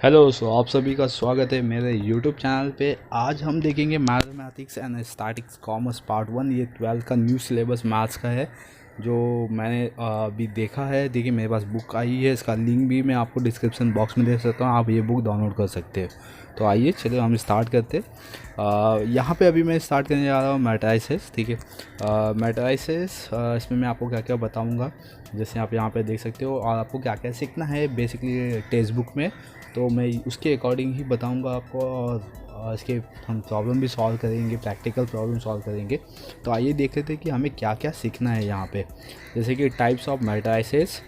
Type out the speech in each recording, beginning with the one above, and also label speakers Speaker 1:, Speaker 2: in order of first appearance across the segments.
Speaker 1: Hello. आप सभी का स्वागत है मेरे यूट्यूब चैनल पे। आज हम देखेंगे mathematics and statics commerce part 1। ये 12 का न्यू सिलेबस मैथ्स का है जो मैंने अभी देखा है। देखिए मेरे पास बुक आई है, इसका लिंक भी मैं आपको डिस्क्रिप्शन बॉक्स में दे सकता हूँ, आप ये बुक डाउनलोड कर सकते हैं। तो आइए चलिए हम स्टार्ट करते हैं। यहाँ पे अभी मैं स्टार्ट करने जा रहा हूँ मैट्राइसेस। ठीक है, मैट्राइसेस इसमें मैं आपको क्या क्या बताऊँगा, जैसे आप यहाँ पे देख सकते हो, और आपको क्या क्या सीखना है बेसिकली टेक्स्ट बुक में, तो मैं उसके अकॉर्डिंग ही बताऊंगा आपको। और इसके हम प्रॉब्लम भी सॉल्व करेंगे, प्रैक्टिकल प्रॉब्लम सॉल्व करेंगे। तो आइए देख लेते हैं कि हमें क्या क्या सीखना है यहाँ पे। जैसे कि types of matrices,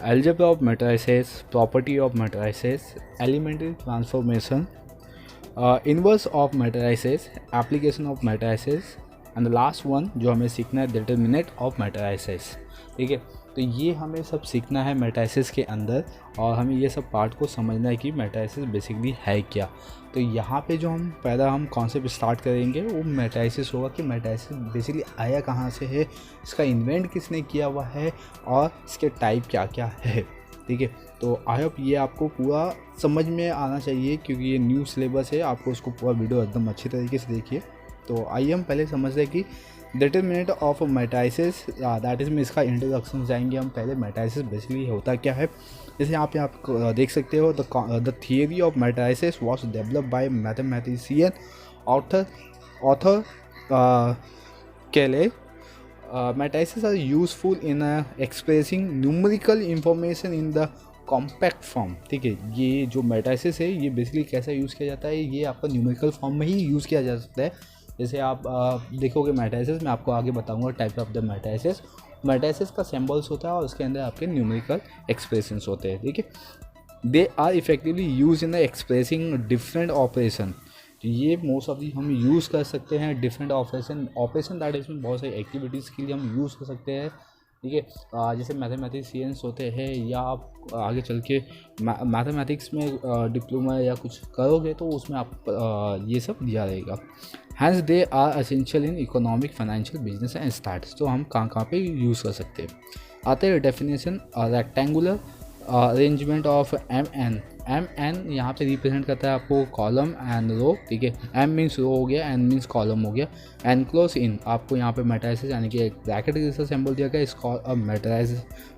Speaker 1: algebra of matrices, property of matrices, elementary transformation, inverse of matrices, application of matrices, and the last one जो हमें सीखना है डिटरमिनेंट ऑफ मैट्राइसेस। ठीक है, तो ये हमें सब सीखना है मैट्राइसेस के अंदर, और हमें ये सब पार्ट को समझना है कि मैट्राइसेस बेसिकली है क्या। तो यहाँ पे जो हम पहला कॉन्सेप्ट स्टार्ट करेंगे वो मैट्राइसेस होगा कि मैट्राइसेस बेसिकली आया कहाँ से है, इसका इन्वेंट किसने किया हुआ है, और इसके टाइप क्या क्या है। ठीक है, तो आई होप ये आपको पूरा समझ में आना चाहिए, क्योंकि ये न्यू सिलेबस है, आपको उसको पूरा वीडियो एकदम अच्छी तरीके से देखिए। तो आइए हम पहले समझते हैं कि determinant of matrices, that is में इसका इंट्रोडक्शन जाएंगे हम। पहले मैट्राइसेस बेसिकली होता क्या है, जैसे यहाँ पे आप देख सकते हो, the theory of matrices was developed by mathematician author केले। Matrices are useful in expressing numerical information in the compact form. ठीक है, ये जो मैट्राइसेस है ये बेसिकली कैसा यूज़ किया जाता है, ये आपका न्यूमेरिकल फॉर्म में ही यूज़ किया जा सकता है। जैसे आप देखोगे मैट्राइसेस, मैं आपको आगे बताऊंगा type of the matrices. Matrices का सिंबल्स होता है और उसके अंदर आपके न्यूमेरिकल एक्सप्रेशंस होते हैं। ठीक है, they are effectively use in the expressing different operation. तो ये मोस्ट ऑफ दी हम यूज़ कर सकते हैं डिफरेंट ऑपरेशन दैट इसमें बहुत सारी एक्टिविटीज़ के लिए हम यूज़ कर सकते हैं। ठीक है, जैसे मैथमेटिशियंस होते हैं, या आप आगे चल के मैथमेटिक्स में डिप्लोमा या कुछ करोगे तो उसमें आप ये सब दिया रहेगा। Hence they are essential in economic, financial, business and stats. तो हम कहाँ पे यूज़ कर सकते हैं। आते हैं definition, rectangular arrangement of m n यहाँ पे रिप्रेजेंट करता है आपको कॉलम एंड रो। ठीक है, एम मीन्स रो हो गया, एन मीन्स कॉलम हो गया। एनक्लोज इन आपको यहाँ पे मैट्राइसेस यानी कि एक ब्रैकेट जैसा सिंबल दिया गया, इसका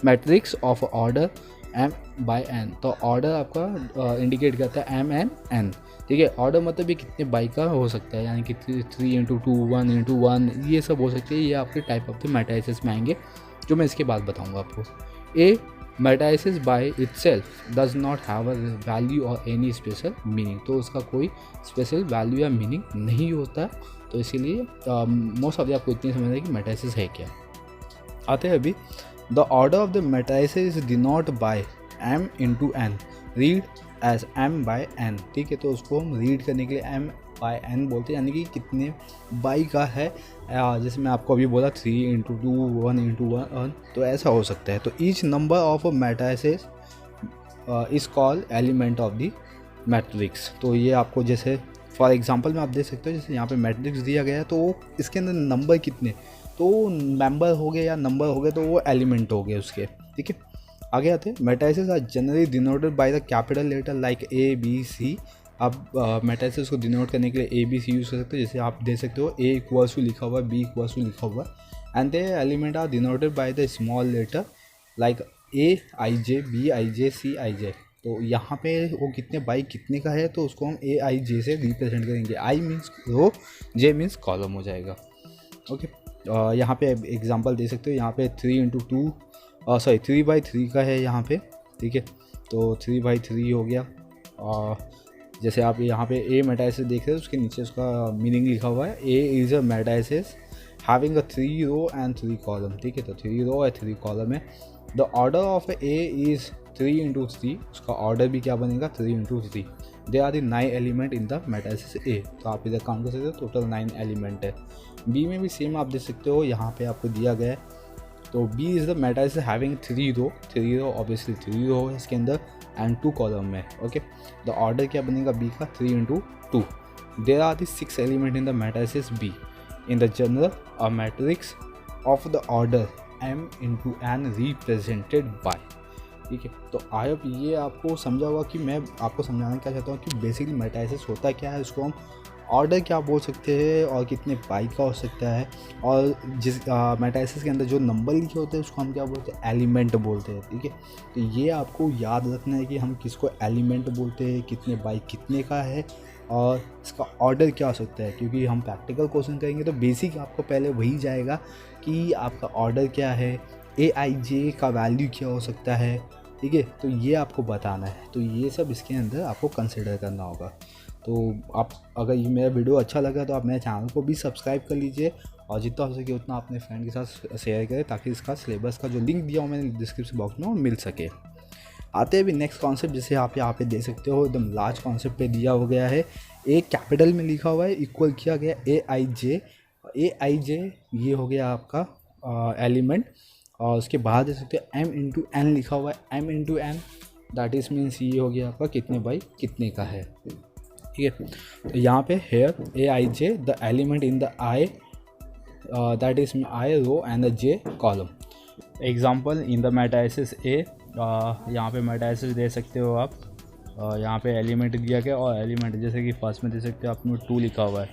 Speaker 1: matrix of order m by n. तो ऑर्डर आपका इंडिकेट करता है एम एन एन। ठीक है, ऑर्डर मतलब ये कितने बाई का हो सकता है, यानी कि 3x2, 1x1, ये सब हो सकते हैं। ये आपके टाइप ऑफ द मैट्राइसेस में आएंगे, जो मैं इसके बाद बताऊँगा आपको। A matrices by itself does not have a value or any special meaning. तो उसका कोई स्पेशल वैल्यू या मीनिंग नहीं होता, तो इसीलिए मोस्ट ऑफ द आपको इतनी समझ है कि मैट्राइसेस है क्या। आते हैं अभी, the order of the matrices is denote by m into n, read as m by n. ठीक है, तो उसको हम रीड करने के लिए एम बाय एन बोलते हैं, यानी कि कितने बाई का है। जैसे मैं आपको अभी बोला 3x2, 1x1, तो ऐसा हो सकता है। तो each number of matrices is called element of the matrix. तो ये आपको जैसे फॉर एग्जांपल में आप देख सकते हो, जैसे यहाँ पे मैट्रिक्स दिया गया है, तो इसके अंदर नंबर कितने, तो मेंबर हो गए या नंबर हो गए, तो वो एलिमेंट हो गए उसके। ठीक है, आगे आते हैं, matrices are generally denoted by the capital letter like A B C. आप मैट्राइसेस को डिनोट करने के लिए ए बी सी यूज़ कर सकते हो। जैसे आप देख सकते हो, ए इक्वल्स टू लिखा हुआ है, बी इक्वल्स टू लिखा हुआ है, and the element are denoted by the small letter like a i j, b i j, c i j. तो यहाँ पे वो कितने बाई कितने का है, तो उसको हम ए आई जे से रिप्रेजेंट करेंगे। I means row, j means column हो जाएगा। ओके, यहाँ पे एग्जांपल दे सकते हो, यहाँ पे 3x2 3/3 का है यहाँ पे। ठीक है, तो 3/3 हो गया। जैसे आप यहाँ पे ए मैट्राइसेस देख रहे हो, उसके नीचे उसका मीनिंग लिखा हुआ है, A is a matrices having a 3 row and 3 column. ठीक है, तो 3 रो और 3 कॉलम है। The order of A is 3x3, उसका ऑर्डर भी क्या बनेगा 3x3। There are the 9 element in the matrices A. तो आप इधर काउंट कर सकते हो, टोटल 9 एलिमेंट है। बी में भी सेम आप देख सकते हो, यहाँ पे आपको दिया गया है। तो B is the matrices having 3 row obviously 3 row है इसके अंदर, एंड 2 कॉलम में। ओके, द ऑर्डर क्या बनेगा बी का 3x2। There are the 6 element in the matrices B. In the general a matrix of the order m into n represented by. ठीक है। तो आई होप ये आपको समझा होगा कि मैं आपको समझाना क्या चाहता हूँ कि बेसिकली मेटालिसिस होता क्या है, उसको हम ऑर्डर क्या बोल सकते हैं और कितने बाइट का हो सकता है, और जिस मेटालिसिस के अंदर जो नंबर लिखे होते हैं उसको हम क्या बोलते हैं, एलिमेंट बोलते हैं। ठीक है, तो ये आपको याद रखना है कि हम किसको एलिमेंट बोलते हैं, कितने बाइट कितने का है, और इसका ऑर्डर क्या हो सकता है। क्योंकि हम प्रैक्टिकल क्वेश्चन करेंगे तो बेसिक आपको पहले वही जाएगा कि आपका ऑर्डर क्या है, AIJ का वैल्यू क्या हो सकता है। ठीक है, तो ये आपको बताना है, तो ये सब इसके अंदर आपको कंसिडर करना होगा। तो आप अगर ये मेरा वीडियो अच्छा लगा तो आप मेरे चैनल को भी सब्सक्राइब कर लीजिए, और जितना हो सके उतना अपने फ्रेंड के साथ शेयर करें, ताकि इसका सिलेबस का जो लिंक दिया हो मैंने डिस्क्रिप्शन बॉक्स में वो मिल सके। आते हैं अभी नेक्स्ट कॉन्सेप्ट, जिसे आप यहाँ पे देख सकते हो एकदम लार्ज कॉन्सेप्ट पे दिया हो गया है, ए कैपिटल में लिखा हुआ है, इक्वल किया गया AIJ ये हो गया आपका एलिमेंट, और उसके बाद देख सकते हो M×N लिखा हुआ है, M×N दैट इज मीन्स ये हो गया आपका कितने बाई कितने का है। ठीक है, तो यहाँ पे here AIJ the element in the I that is I row and the J column. Example in the matrices A, यहाँ पे मेटालिसिस दे सकते हो आप, यहाँ पे एलिमेंट दिया गया, और एलिमेंट जैसे कि फर्स्ट में दे सकते हो आपने 2 लिखा हुआ है,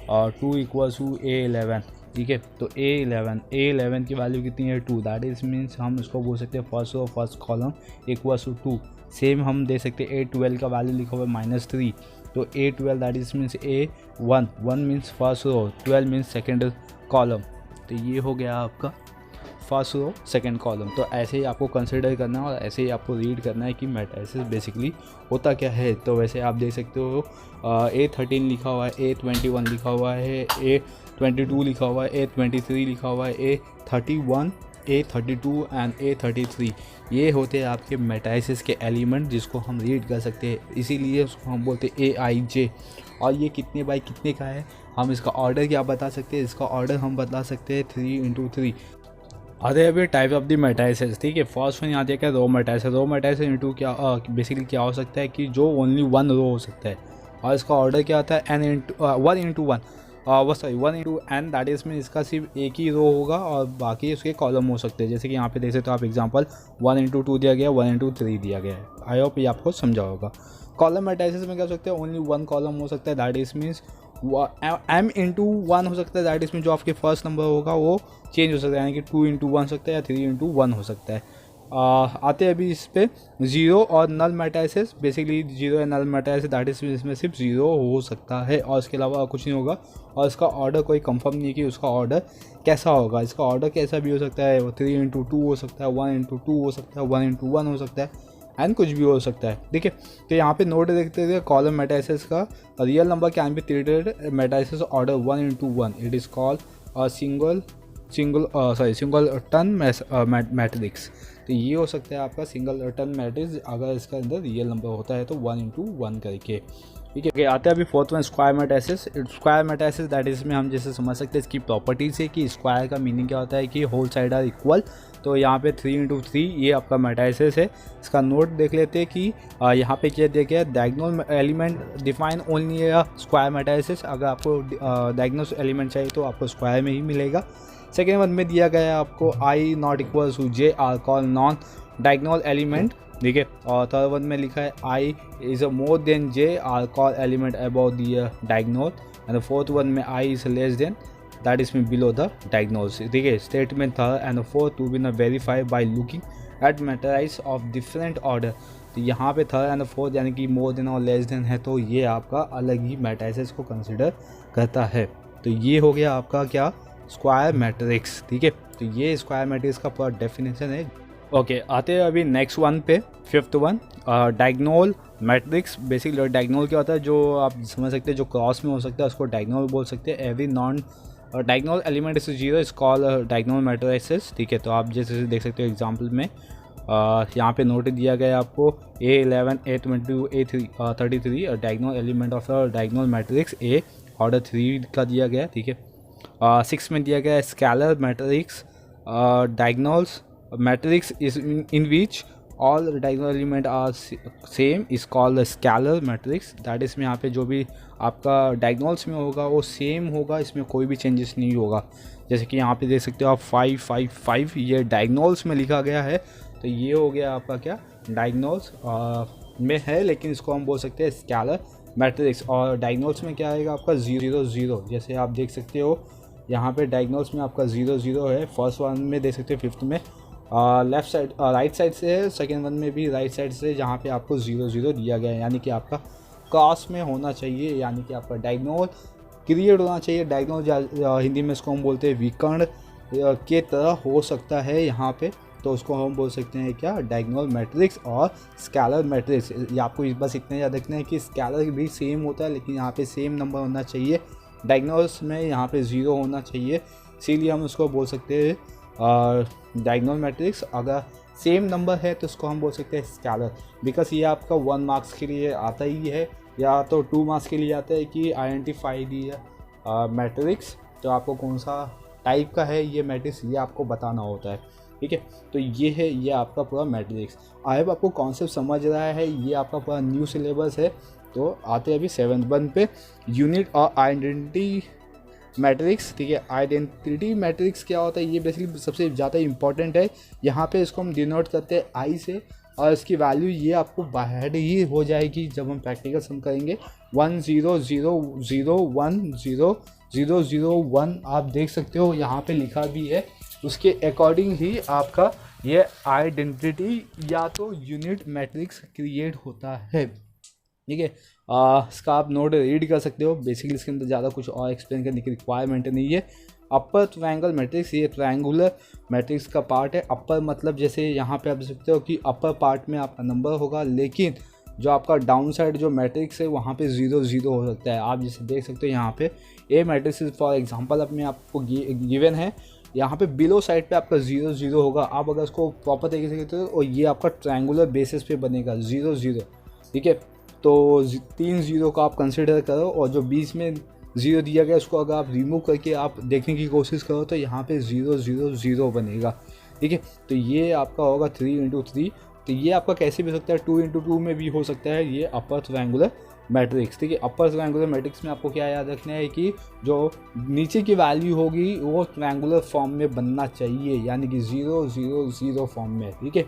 Speaker 1: और 2 इक्वल्स टू A11। ठीक है, तो A11 की वैल्यू कितनी है 2, दैट इज मीन्स हम इसको बोल सकते हैं first row first column equals to 2। Same हम दे सकते हैं A12 का वैल्यू लिखा हुआ है -3, तो A12 that is means A1 means first row, 12 means second column, तो ये हो गया आपका फर्स्ट रो सेकंड कॉलम। तो ऐसे ही आपको कंसिडर करना है और ऐसे ही आपको रीड करना है कि मेटालिसिस बेसिकली होता क्या है। तो वैसे आप देख सकते हो A13 लिखा हुआ है, A21 लिखा हुआ है, A22 लिखा हुआ है, A23 लिखा हुआ है, A31, A32 एंड A33, ये होते हैं आपके मेटालिसिस के एलिमेंट जिसको हम रीड कर सकते हैं, इसीलिए उसको हम बोलते हैं AIJ। और ये कितने बाई कितने का है, हम इसका ऑर्डर क्या बता सकते हैं, इसका ऑर्डर हम बता सकते हैं 3×3। आते हैं अभी टाइप ऑफ द मेटालिसिस। ठीक है, फर्स्ट वन यहाँ देखा है रो मेटालिसिस। रो मेटालिसिस इंटू क्या बेसिकली क्या हो सकता है कि जो ओनली 1 रो हो सकता है, और इसका ऑर्डर क्या होता है 1×1 दैट इज में इसका सिर्फ एक ही रो होगा और बाकी उसके कॉलम हो सकते हैं। जैसे कि यहाँ पे देख सकते हो आप एग्जांपल 1×2 दिया गया, 1×3 दिया गया है। आई होप ये आपको समझा होगा। कॉलम मेटालिसिस में क्या हो सकता है, ओनली 1 कॉलम हो सकता है, दैट इज मीन्स M×1 हो सकता है, दैट इसमें जो आपके फर्स्ट नंबर होगा वो चेंज हो सकता है, यानी कि 2×1 हो सकता है या 3×1 हो सकता है। आते हैं अभी इस पे जीरो और नल मेटालिसिस। बेसिकली जीरो या नल मेटालिसिस दैट इज इसमें सिर्फ जीरो हो सकता है और इसके अलावा कुछ नहीं होगा, और इसका ऑर्डर कोई कंफर्म नहीं है कि उसका ऑर्डर कैसा होगा। इसका ऑर्डर कैसा भी हो सकता है, 3×2 हो सकता है, 1×2 हो सकता है, 1×1 हो सकता है, एंड कुछ भी हो सकता है। ठीक है, तो यहाँ पे नोट देखते थे कॉलम मेटालिसिस का real number can be treated matrices order 1×1, it is called singleton matrix. तो ये हो सकता है आपका सिंगल टर्न मैट्रिक्स अगर इसका अंदर रियल नंबर होता है तो 1×1 करके। ठीक है, आते हैं अभी fourth one square matrices. Square matrices that is में हम जैसे समझ सकते हैं इसकी प्रॉपर्टीज है कि स्क्वायर का मीनिंग क्या होता है कि होल साइड आर इक्वल। तो यहाँ पे 3×3 ये आपका मेटालिसिस है। इसका नोट देख लेते हैं कि यहाँ पे क्या दिया गया है, diagonal element define only square matrices. अगर आपको डायगोनल एलिमेंट चाहिए तो आपको स्क्वायर में ही मिलेगा। सेकेंड वन में दिया गया है आपको I=J are called non diagonal element. ठीक है, और थर्ड वन में लिखा है I is more than J are called element about the diagonal, and fourth one में I is less than that is mean below the diagonal. ठीक है, statement third and fourth to be verify by looking at matrices of different order. तो यहाँ पे third and fourth यानी कि more than और less than है, तो ये आपका अलग ही मेटालिसिस को कंसिडर करता है। तो ये हो गया आपका क्या, स्क्वायर मैट्रिक्स। ठीक है, तो ये स्क्वायर मैट्रिक्स का पूरा डेफिनेशन है। ओके, आते हैं अभी नेक्स्ट वन पे, fifth one diagonal matrix. Basically diagonal क्या होता है, जो आप समझ सकते हैं जो क्रॉस में हो सकता है उसको डायगोनल बोल सकते हैं। Every non diagonal element is zero is called diagonal matrix. ठीक है, तो आप जैसे देख सकते हो एग्जाम्पल में यहाँ पे नोट दिया गया है आपको A11, A22, A33 diagonal element of diagonal matrix A order 3 का दिया गया है। ठीक है, 6 में दिया गया है scalar matrix diagonals matrix is in which all diagonal element are same is called scalar matrix. That is में यहाँ पे जो भी आपका डायगोनल्स में होगा वो सेम होगा, इसमें कोई भी चेंजेस नहीं होगा। जैसे कि यहाँ पे देख सकते हो आप 5, 5, 5 ये डायगोनल्स में लिखा गया है, तो ये हो गया आपका क्या डायग्नोस में है, लेकिन इसको हम बोल सकते हैं स्केलर मैट्रिक्स। और डायग्नोस में क्या आएगा आपका 0 0, जैसे आप देख सकते हो यहाँ पे डायग्नोस में आपका 0 0 है। फर्स्ट वन में देख सकते हो, फिफ्थ में लेफ्ट साइड राइट साइड से है, सेकेंड वन में भी राइट साइड से, जहाँ पे आपको 0 0 दिया गया है, यानी कि आपका क्रॉस में होना चाहिए, यानी कि आपका डायग्नोस क्रिएट होना चाहिए। डायग्नोस हिंदी में इसको हम बोलते हैं विकर्ण के तरह हो सकता है यहाँ पे, तो उसको हम बोल सकते हैं क्या डायग्नोस मैट्रिक्स और स्केलर मैट्रिक्स। ये आपको बस इतना याद रखना है कि स्केलर भी सेम होता है, लेकिन यहाँ पे सेम नंबर होना चाहिए। डायग्नोस में यहाँ पे 0 होना चाहिए, इसीलिए हम उसको बोल सकते हैं डायग्नोस मैट्रिक्स। अगर सेम नंबर है तो उसको हम बोल सकते हैं स्केलर, बिकॉज ये आपका 1 मार्क्स के लिए आता ही है, या तो 2 मार्क्स के लिए आता है कि आइडेंटिफाई दी मैट्रिक्स, तो आपको कौन सा टाइप का है ये मैट्रिक्स ये आपको बताना होता है। ठीक है, तो ये है ये आपका पूरा मैट्रिक्स। आई होप आपको कॉन्सेप्ट समझ रहा है। ये आपका पूरा न्यू सिलेबस है। तो आते हैं अभी 7th वन पे, यूनिट और आइडेंटिटी मैट्रिक्स। ठीक है, आइडेंटिटी मैट्रिक्स क्या होता है, ये बेसिकली सबसे ज़्यादा इंपॉर्टेंट है। यहाँ पे इसको हम डिनोट करते हैं आई से, और इसकी वैल्यू ये आपको बाहर ही हो जाएगी जब हम प्रैक्टिकल सम करेंगे। 1 0 0 0 1 0 0 0 1 आप देख सकते हो यहाँ पे लिखा भी है, उसके अकॉर्डिंग ही आपका ये आइडेंटिटी या तो यूनिट मैट्रिक्स क्रिएट होता है। ठीक है, इसका आप नोट रीड कर सकते हो। बेसिकली इसके अंदर ज़्यादा कुछ और एक्सप्लेन करने की रिक्वायरमेंट नहीं है। अपर ट्रायंगल मैट्रिक्स, ये ट्रायंगुलर मैट्रिक्स का पार्ट है। अपर मतलब जैसे यहाँ पे आप देख सकते हो कि अपर पार्ट में आपका नंबर होगा, लेकिन जो आपका डाउन साइड जो मैट्रिक्स है वहाँ पे 0 0 हो सकता है। आप जैसे देख सकते हो यहाँ पे ए मैट्रिक्स फॉर एग्जांपल अपने आपको गिवन है, यहाँ पे बिलो साइड पे आपका 0 0 होगा। आप अगर उसको प्रॉपर तरीके से कहते हो और ये आपका ट्रायंगुलर बेसिस पे बनेगा 0 0। ठीक है, तो 3 0 को आप कंसिडर करो, और जो बीच में 0 दिया गया उसको अगर आप रिमूव करके आप देखने की कोशिश करो तो यहाँ पे 0 0 0 बनेगा। ठीक है, तो ये आपका होगा 3 × 3। तो ये आपका कैसे भी हो सकता है, 2 × 2 में भी हो सकता है, ये अपर ट्रायंगुलर मैट्रिक्स। ठीक है, अपर ट्रायंगुलर मैट्रिक्स में आपको क्या याद रखना है कि जो नीचे की वैल्यू होगी वो ट्रायंगुलर फॉर्म में बनना चाहिए, यानी कि 0 0 0 फॉर्म में। ठीक है,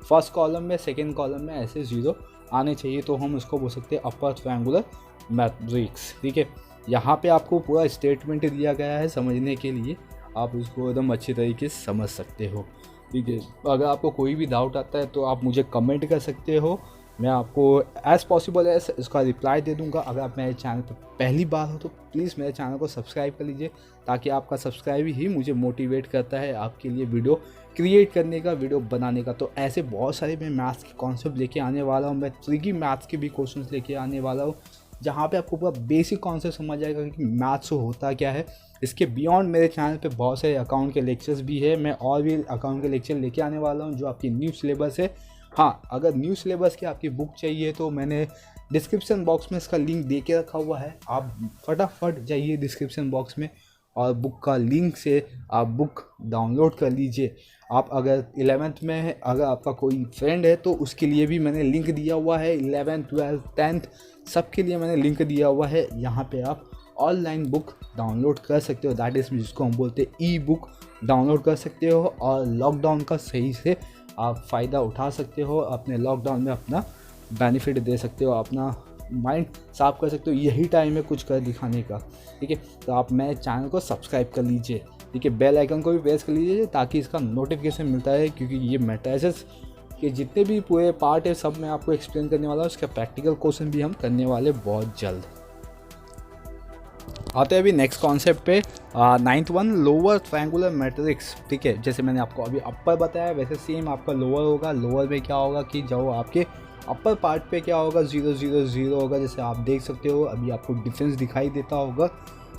Speaker 1: फर्स्ट कॉलम में सेकेंड कॉलम में ऐसे 0 आने चाहिए, तो हम उसको बोल सकते हैं अपर ट्रायंगुलर मैट्रिक्स। ठीक है, यहाँ पे आपको पूरा स्टेटमेंट दिया गया है, समझने के लिए आप उसको एकदम अच्छी तरीके से समझ सकते हो। ठीक है, अगर आपको कोई भी डाउट आता है तो आप मुझे कमेंट कर सकते हो, मैं आपको एज़ पॉसिबल एज इसका रिप्लाई दे दूंगा। अगर आप मेरे चैनल पर पहली बार हो तो प्लीज़ मेरे चैनल को सब्सक्राइब कर लीजिए, ताकि आपका सब्सक्राइब ही मुझे मोटिवेट करता है आपके लिए वीडियो क्रिएट करने का, वीडियो बनाने का। तो ऐसे बहुत सारे मैं मैथ्स के कॉन्सेप्ट लेके आने वाला हूँ, मैं ट्रिकी मैथ्स के भी क्वेश्चंस लेके आने वाला हूँ, जहाँ पे आपको पूरा बेसिक कॉन्सेप्ट समझ आएगा कि मैथ्स होता क्या है। इसके बियॉन्ड मेरे चैनल पे बहुत सारे अकाउंट के लेक्चर्स भी है, मैं और भी अकाउंट के लेक्चर लेके आने वाला हूँ जो आपकी न्यू सिलेबस है। हाँ, अगर न्यू सिलेबस की आपकी बुक चाहिए तो मैंने डिस्क्रिप्शन बॉक्स में इसका लिंक दे के रखा हुआ है, आप फटाफट जाइए डिस्क्रिप्शन बॉक्स में और बुक का लिंक से आप बुक डाउनलोड कर लीजिए। आप अगर 11th में है, अगर आपका कोई फ्रेंड है तो उसके लिए भी मैंने लिंक दिया हुआ है। 11th 12th 10th सबके लिए मैंने लिंक दिया हुआ है, यहाँ पे आप ऑनलाइन बुक डाउनलोड कर सकते हो, दैट इज़ जिसको हम बोलते हैं ई बुक डाउनलोड कर सकते हो, और लॉकडाउन का सही से आप फ़ायदा उठा सकते हो, अपने लॉकडाउन में अपना बेनिफिट दे सकते हो, अपना माइंड साफ कर सकते हो। यही टाइम है कुछ कर दिखाने का। ठीक है, तो आप मेरे चैनल को सब्सक्राइब कर लीजिए। ठीक है, बेल आइकन को भी प्रेस कर लीजिए ताकि इसका नोटिफिकेशन मिलता है, क्योंकि ये मैट्रिसेस के जितने भी पूरे पार्ट है सब मैं आपको एक्सप्लेन करने वाला हूँ। उसका प्रैक्टिकल क्वेश्चन भी हम करने वाले बहुत जल्द। आते हैं अभी नेक्स्ट कॉन्सेप्ट पे, 9th one lower triangular matrix. ठीक है, जैसे मैंने आपको अभी अपर बताया वैसे सेम आपका लोअर होगा। लोअर में क्या होगा कि जो आपके अपर पार्ट पे क्या होगा 0 0 0 होगा। जैसे आप देख सकते हो अभी आपको डिफरेंस दिखाई देता होगा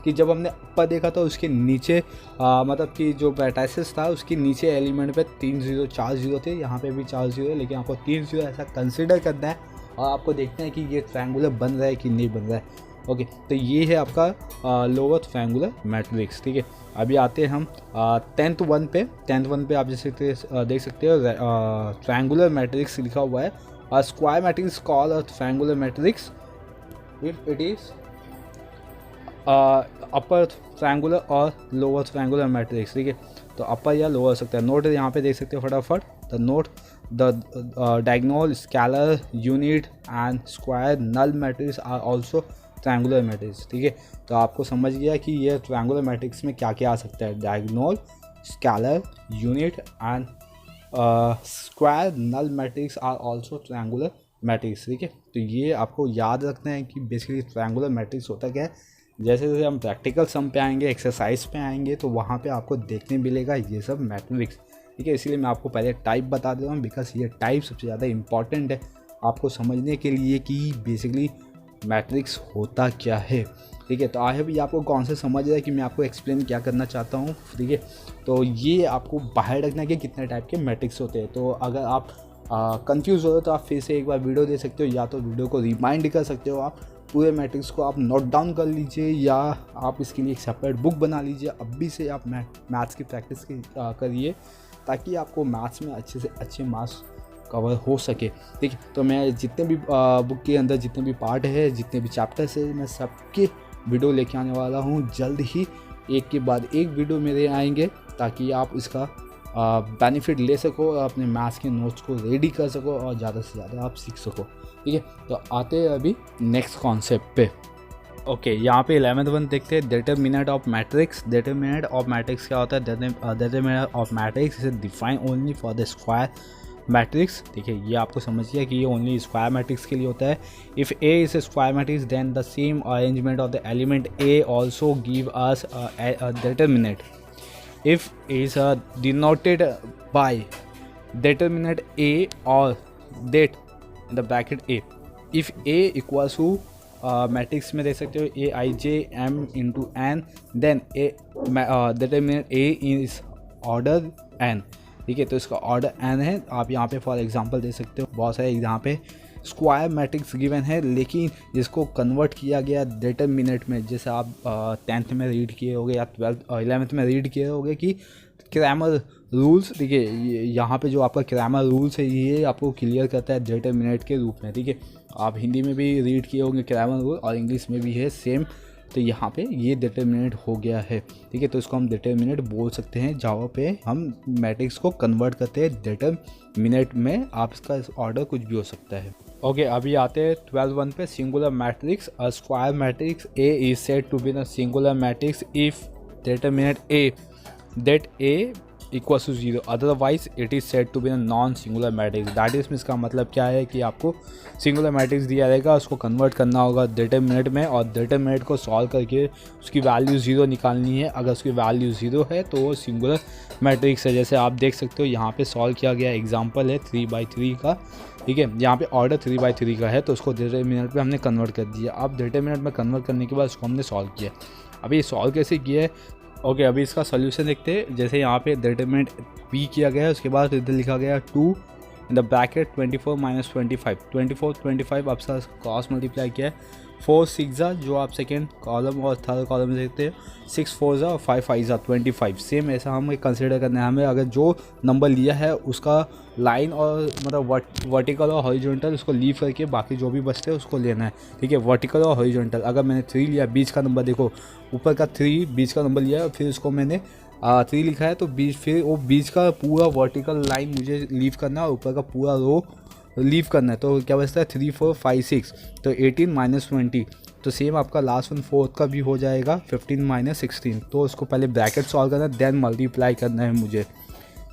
Speaker 1: कि जब हमने अपर देखा था उसके नीचे मतलब कि जो मैट्रिसेस था उसके नीचे एलिमेंट पे 3 0 4 0 थे, यहाँ पे भी 4 0 है, लेकिन आपको 3 0 ऐसा कंसिडर करना है और आपको देखना है कि ये ट्रायंगुलर बन रहा है कि नहीं बन रहा है। ओके, तो ये है आपका लोअर ट्रायंगुलर मैट्रिक्स। ठीक है, अभी आते हैं हम 10th वन पे। 10th वन पे आप जैसे देख सकते हो ट्रायंगुलर मैट्रिक्स लिखा हुआ है, और square matrix call a triangular matrix if it is upper triangular और लोअर ट्रायंगुलर मैट्रिक्स। ठीक है, तो अपर या लोअर हो सकता है। नोट यहाँ पे देख सकते हो फटाफट, the note the diagonal, scalar, unit and square null matrix are also triangular matrix. ठीक है, तो आपको समझ गया कि ये ट्रायंगुलर मैट्रिक्स में क्या क्या आ सकता है, diagonal, scalar, unit and square null matrix are also triangular matrix. ठीक है, तो ये आपको याद रखना है कि बेसिकली ट्रायंगुलर मैट्रिक्स होता क्या है। जैसे जैसे हम प्रैक्टिकल सम पे आएंगे, एक्सरसाइज पे आएंगे, तो वहाँ पे आपको देखने मिलेगा ये सब मैट्रिक्स। ठीक है, इसीलिए मैं आपको पहले टाइप बता दे रहा हूँ, बिकॉज ये टाइप सबसे ज़्यादा इंपॉर्टेंट है आपको समझने के लिए कि बेसिकली मैट्रिक्स होता क्या है। ठीक है, तो आई होप ये आपको कौन से समझ रहा है कि मैं आपको एक्सप्लेन क्या करना चाहता हूँ। ठीक है, तो ये आपको बाहर रखना है कि कितने टाइप के मैट्रिक्स होते हैं। तो अगर आप कंफ्यूज हो रहे हो तो आप फिर से एक बार वीडियो दे सकते हो, या तो वीडियो को रिमाइंड कर सकते हो, आप पूरे मैट्रिक्स को आप नोट डाउन कर लीजिए, या आप इसके लिए एक सेपरेट बुक बना लीजिए। अभी से आप मैथ्स की प्रैक्टिस करिए ताकि आपको मैथ्स में अच्छे से अच्छे मार्क्स कवर हो सके। ठीक है, तो मैं जितने भी बुक के अंदर जितने भी पार्ट है, जितने भी चैप्टर्स है, मैं सबके वीडियो लेके आने वाला हूँ जल्द ही। एक के बाद एक वीडियो मेरे आएंगे ताकि आप इसका बेनिफिट ले सको और अपने मैथ्स के नोट्स को रेडी कर सको और ज़्यादा से ज़्यादा आप सीख सको। ठीक है, तो आते हैं अभी नेक्स्ट कॉन्सेप्ट पे। ओके, यहाँ पे 11th वन देखते हैं, determinant of matrix. Determinant of matrix क्या होता है? Determinant of matrix is define only for the square matrix. ठीक है, ये आपको समझ गया कि ये ओनली स्क्वायर मैट्रिक्स के लिए होता है। If A is a square matrix then the same arrangement of the element A also give us determinant. If is denoted by determinant A or that in the bracket A. If A equals to matrix में देख सकते हो a i j m into n, then A determinant A is order n. ठीक है, तो इसका order N है। आप यहाँ पे फॉर एग्जांपल दे सकते हो, बहुत सारे यहाँ पे स्क्वायर मैट्रिक्स गिवन है, लेकिन जिसको कन्वर्ट किया गया डिटरमिनेंट में, जैसे आप 10th में रीड किए होगे या 11th में रीड किए होगे कि क्रैमर रूल्स। ठीक है, यहाँ पे जो आपका क्रैमर रूल्स है ये आपको क्लियर करता है डिटरमिनेंट के रूप में। ठीक है, आप हिंदी में भी रीड किए होंगे क्रैमर रूल और इंग्लिश में भी है सेम। तो यहाँ पे ये डिटरमिनेंट हो गया है। ठीक है, तो इसको हम डिटरमिनेंट बोल सकते हैं जहाँ पे हम मैट्रिक्स को कन्वर्ट करते हैं डिटरमिनेंट में। आप इसका ऑर्डर कुछ भी हो सकता है। ओके, अभी आते हैं 12th वन पे, singular matrix. A square matrix A is said to be the singular matrix if determinant A that A equals to 0, otherwise it is said to be non singular matrix. That is इसका मतलब क्या है कि आपको singular matrix दिया रहेगा, उसको convert करना होगा डिटरमिनेंट में, और डिटरमिनेंट को सॉल्व करके उसकी वैल्यू 0 निकालनी है। अगर उसकी वैल्यू 0 है तो वो सिंगुलर मैट्रिक्स है। जैसे आप देख सकते हो यहाँ पे सॉल्व किया गया एग्जाम्पल है 3/3 का। ठीक है, यहाँ पे ऑर्डर 3/3 का है, तो उसको डिटरमिनेंट में हमने कन्वर्ट कर दिया। अब डिटरमिनेंट में कन्वर्ट करने के बाद उसको हमने सॉल्व किया। अभी सॉल्व कैसे किया है? ओके, अभी इसका सोल्यूशन देखते हैं। जैसे यहाँ पे डिटरमिनेंट पी किया गया है, उसके बाद इधर लिखा गया 2 इन द ब्रैकेट 24 - 25, 24 अब सर क्रॉस मल्टीप्लाई किया है। 4 6 जो आप सेकेंड कॉलम और थर्ड कॉलम में देखते हैं, 6 4 और 5 5 25। सेम ऐसा हमें कंसिडर करना है। हमें अगर जो नंबर लिया है उसका लाइन और मतलब वर्टिकल और हॉरिजॉन्टल उसको लीव करके बाकी जो भी बचते हैं उसको लेना है। ठीक है, वर्टिकल और हॉरिजॉन्टल। अगर मैंने 3 लिया, बीच का नंबर देखो, ऊपर का 3 बीच का नंबर लिया है, फिर उसको मैंने 3 लिखा है, तो बीच फिर वो बीच का पूरा वर्टिकल लाइन मुझे लीव करना है और ऊपर का पूरा रो लीव करना है। तो क्या बचता है 3 4 5 6, तो 18 - 20। तो सेम आपका लास्ट वन 4th का भी हो जाएगा 15 - 16। तो उसको पहले ब्रैकेट सॉल्व करना है, देन मल्टीप्लाई करना है मुझे।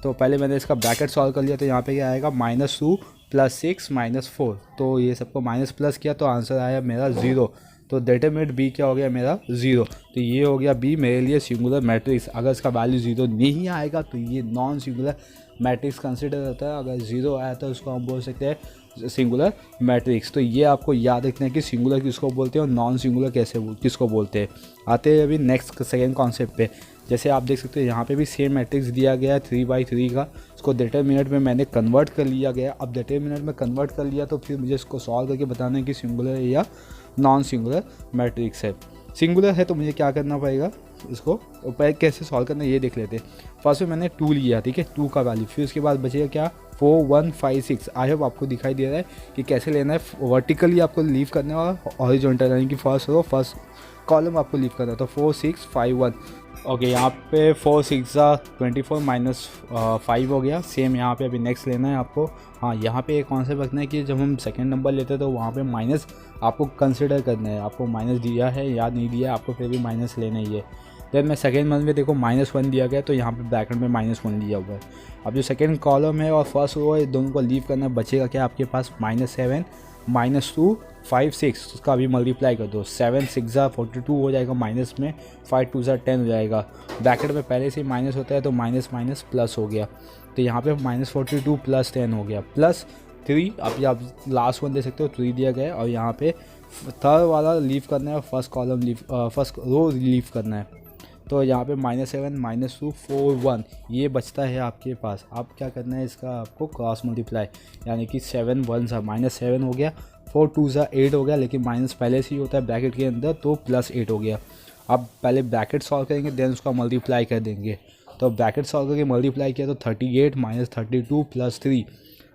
Speaker 1: तो पहले मैंने इसका ब्रैकेट सॉल्व कर लिया, तो यहाँ पे क्या आएगा -2 + 6 - 4। तो ये सबको माइनस प्लस किया तो आंसर आया मेरा 0। तो डिटरमिनेंट बी क्या हो गया मेरा 0। तो ये हो गया बी मेरे लिए सिंगुलर मैट्रिक्स। अगर इसका वैल्यू 0 नहीं आएगा तो ये नॉन सिंगुलर मैट्रिक्स कंसिडर होता है। अगर 0 आया तो उसको हम बोल सकते हैं सिंगुलर मैट्रिक्स। तो ये आपको याद रखना है कि सिंगुलर किसको बोलते हैं और नॉन सिंगुलर किसको बोलते हैं। आते हैं अभी नेक्स्ट सेकेंड कॉन्सेप्ट पे। जैसे आप देख सकते हो यहाँ पे भी सेम मैट्रिक्स दिया गया है 3/3 का, उसको डिटरमिनेंट में मैंने कन्वर्ट कर लिया गया। अब डिटरमिनेंट में कन्वर्ट कर लिया तो फिर मुझे इसको सॉल्व करके बताना है कि सिंगुलर है या नॉन सिंगुलर मैट्रिक्स है। सिंगुलर है तो मुझे क्या करना पड़ेगा, इसको कैसे सॉल्व करना है ये देख लेते हैं। फर्स्ट में मैंने 2 लिया, ठीक है, 2 का वैल्यू, फिर उसके बाद बचेगा क्या 4 1 5 6। आई होप आपको दिखाई दे रहा है कि कैसे लेना है। वर्टिकली आपको लीव करना है और हॉरिजॉन्टल यानी कि फर्स्ट रो फर्स्ट कॉलम आपको लीव करना है। तो 4 6 5 1 ओके, यहाँ पे 4 6 24 माइनस 5 हो गया। सेम यहाँ पे अभी नेक्स्ट लेना है आपको। हाँ, यहाँ पे एक कॉन्सेप्ट रखना है कि जब हम सेकंड नंबर लेते हैं तो वहाँ पे माइनस आपको कंसिडर करना है। आपको माइनस दिया है या नहीं दिया है, आपको फिर भी माइनस लेना ही है। देन मैं सेकंड मंथ में देखो -1 दिया गया, तो यहाँ पे ब्रैकेट में -1 दिया हुआ है। अब जो सेकंड कॉलम है और फर्स्ट रो है, दोनों को लीव करना, बचेगा क्या आपके पास -7 -2 5 6, उसका अभी मल्टीप्लाई कर दो। 7 6 42 हो जाएगा माइनस में, 5 2 10 हो जाएगा। ब्रैकेट में पहले से ही माइनस होता है तो माइनस माइनस प्लस हो गया, तो यहाँ पे -42 + 10 हो गया, प्लस 3। अभी आप लास्ट वन दे सकते हो, 3 दिया गया है। और यहाँ पे थर्ड वाला लीव करना है और first column first row leave करना है। तो यहाँ पे -7 -2 4 1 ये बचता है आपके पास। आप क्या करना है, इसका आपको क्रॉस मल्टीप्लाई, यानी कि 7 1 -7 हो गया, 4 2 8 हो गया, लेकिन माइनस पहले से ही होता है ब्रैकेट के अंदर, तो +8 हो गया। अब पहले ब्रैकेट सॉल्व करेंगे, देन उसका मल्टीप्लाई कर देंगे। तो ब्रैकेट सॉल्व करके मल्टीप्लाई किया तो 38 -32 + 3।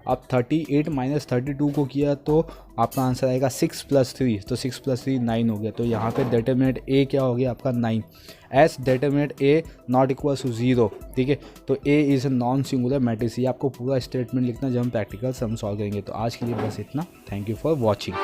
Speaker 1: अब 38 - 32 को किया तो आपका आंसर आएगा 6 + 3, तो 6 + 3 9 हो गया। तो यहाँ पे डिटरमिनेंट ए क्या हो गया आपका 9, as determinant A not equal to 0। ठीक है, तो A is a non singular matrix. ये आपको पूरा स्टेटमेंट लिखना जब हम प्रैक्टिकल सम सॉल्व करेंगे। तो आज के लिए बस इतना। Thank you for watching.